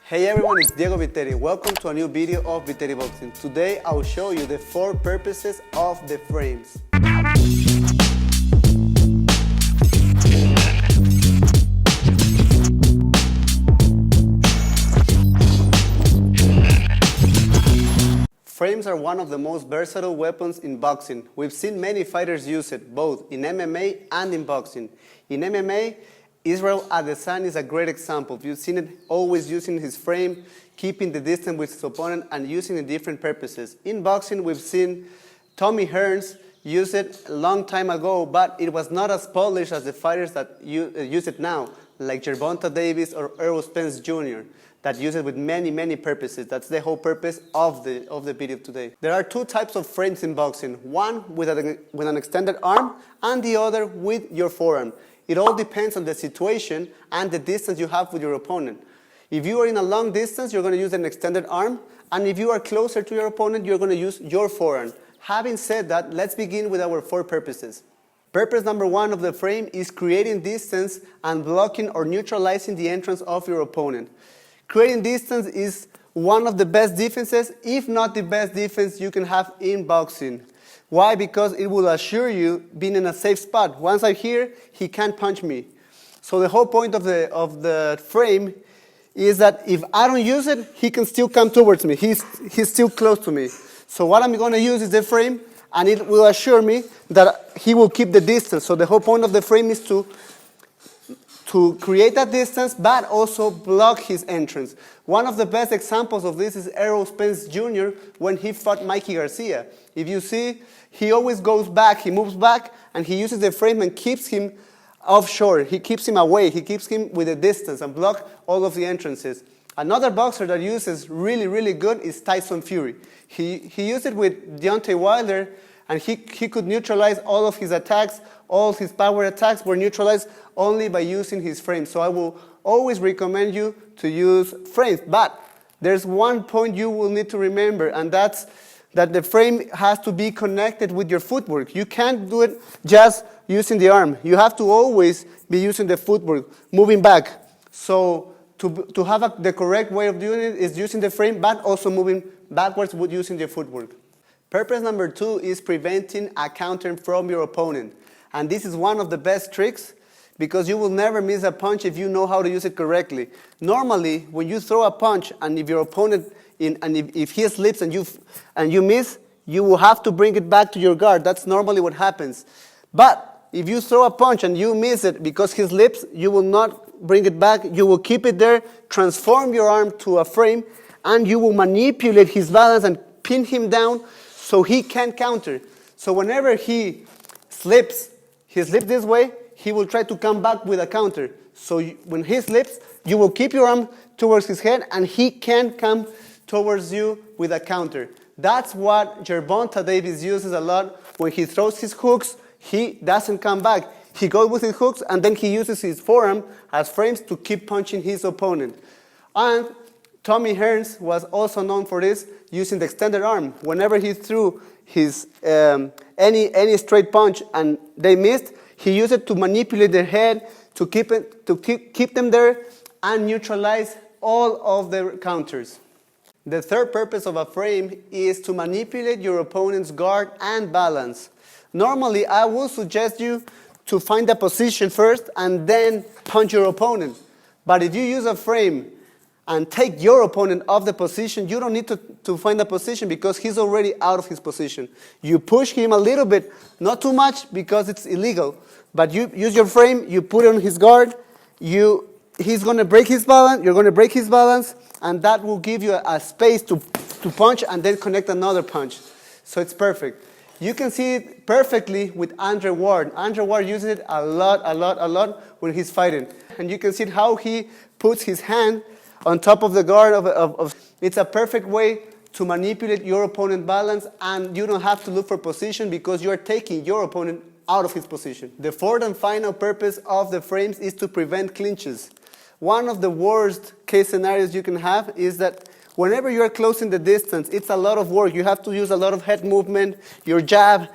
Hey everyone, it's Diego Viteri. Welcome to a new video of Viteri Boxing. Today I'll show you the 4 purposes of the frames. Frames are one of the most versatile weapons in boxing. We've seen many fighters use it, both in MMA and in boxing. In MMA, Israel Adesanya is a great example. You've seen it always using his frame, keeping the distance with his opponent, and using it in different purposes. In boxing, we've seen Tommy Hearns use it a long time ago, but it was not as polished as the fighters that use it now, like Gervonta Davis or Errol Spence Jr., that use it with many purposes. That's the whole purpose of the video today. There are 2 types of frames in boxing, one with an extended arm and the other with your forearm. It all depends on the situation and the distance you have with your opponent. If you are in a long distance, you're going to use an extended arm, and if you are closer to your opponent, you're going to use your forearm. Having said that, let's begin with our 4 purposes. Purpose number 1 of the frame is creating distance and blocking or neutralizing the entrance of your opponent. Creating distance is one of the best defenses, if not the best defense you can have in boxing. Why? Because it will assure you being in a safe spot. Once I'm here, he can't punch me. So the whole point of the frame is that if I don't use it, he can still come towards me. He's still close to me. So what I'm going to use is the frame, and it will assure me that he will keep the distance. So the whole point of the frame is to create that distance, but also block his entrance. One of the best examples of this is Errol Spence Jr. when he fought Mikey Garcia. If you see, he always goes back, he moves back, and he uses the frame and keeps him offshore. He keeps him away, he keeps him with a distance and block all of the entrances. Another boxer that uses really good is Tyson Fury. He used it with Deontay Wilder, and he could neutralize all of his attacks. All his power attacks were neutralized only by using his frame. So I will always recommend you to use frames. But there's one point you will need to remember, and that's that the frame has to be connected with your footwork. You can't do it just using the arm. You have to always be using the footwork, moving back. So to have the correct way of doing it is using the frame, but also moving backwards with using the footwork. Purpose number 2 is preventing a counter from your opponent. And this is one of the best tricks, because you will never miss a punch if you know how to use it correctly. Normally, when you throw a punch, and if your opponent, if he slips and you miss, you will have to bring it back to your guard. That's normally what happens. But if you throw a punch and you miss it because he slips, you will not bring it back. You will keep it there, transform your arm to a frame, and you will manipulate his balance and pin him down so he can't counter. So whenever he slips this way, he will try to come back with a counter. So when he slips, you will keep your arm towards his head, and he can't come towards you with a counter. That's what Gervonta Davis uses a lot. When he throws his hooks, he doesn't come back. He goes with his hooks, and then he uses his forearm as frames to keep punching his opponent. And Tommy Hearns was also known for this, using the extended arm. Whenever he threw his any straight punch and they missed, he used it to manipulate their head, to keep them there, and neutralize all of their counters. The third purpose of a frame is to manipulate your opponent's guard and balance. Normally, I will suggest you to find a position first and then punch your opponent. But if you use a frame and take your opponent off the position, you don't need to find a position, because he's already out of his position. You push him a little bit, not too much because it's illegal, but you use your frame, you put it on his guard, he's going to break his balance, you're going to break his balance, and that will give you a space to punch and then connect another punch. So it's perfect. You can see it perfectly with Andre Ward. Andre Ward uses it a lot when he's fighting. And you can see how he puts his hand on top of the guard it's a perfect way to manipulate your opponent's balance, and you don't have to look for position because you are taking your opponent out of his position. The fourth and final purpose of the frames is to prevent clinches. One of the worst case scenarios you can have is that whenever you are closing the distance, it's a lot of work. You have to use a lot of head movement, your jab,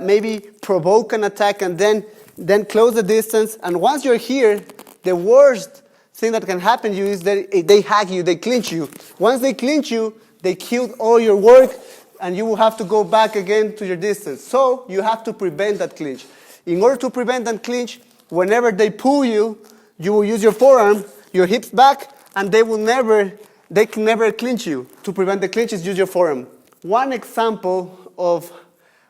maybe provoke an attack, and then close the distance. And once you're here, the worst thing that can happen to you is that they hack you, they clinch you. Once they clinch you, they killed all your work, and you will have to go back again to your distance. So you have to prevent that clinch. In order to prevent that clinch, whenever they pull you, you will use your forearm, your hips back, and they can never clinch you. To prevent the clinches, use your forearm. One example of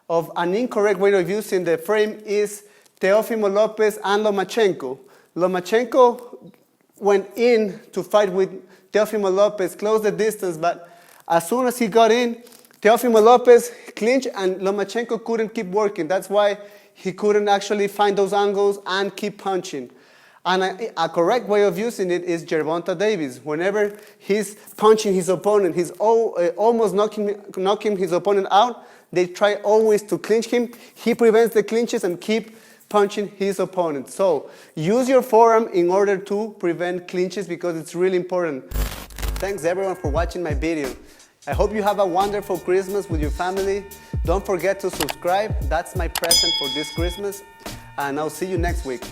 an incorrect way of using the frame is Teofimo Lopez and Lomachenko. Lomachenko went in to fight with Teofimo Lopez, closed the distance, but as soon as he got in, Teofimo Lopez clinched and Lomachenko couldn't keep working. That's why he couldn't actually find those angles and keep punching. And a correct way of using it is Gervonta Davis. Whenever he's punching his opponent, he's almost knocking his opponent out, they try always to clinch him. He prevents the clinches and keep punching his opponent. So use your forearm in order to prevent clinches because it's really important. Thanks everyone for watching my video. I hope you have a wonderful Christmas with your family. Don't forget to subscribe. That's my present for this Christmas. And I'll see you next week.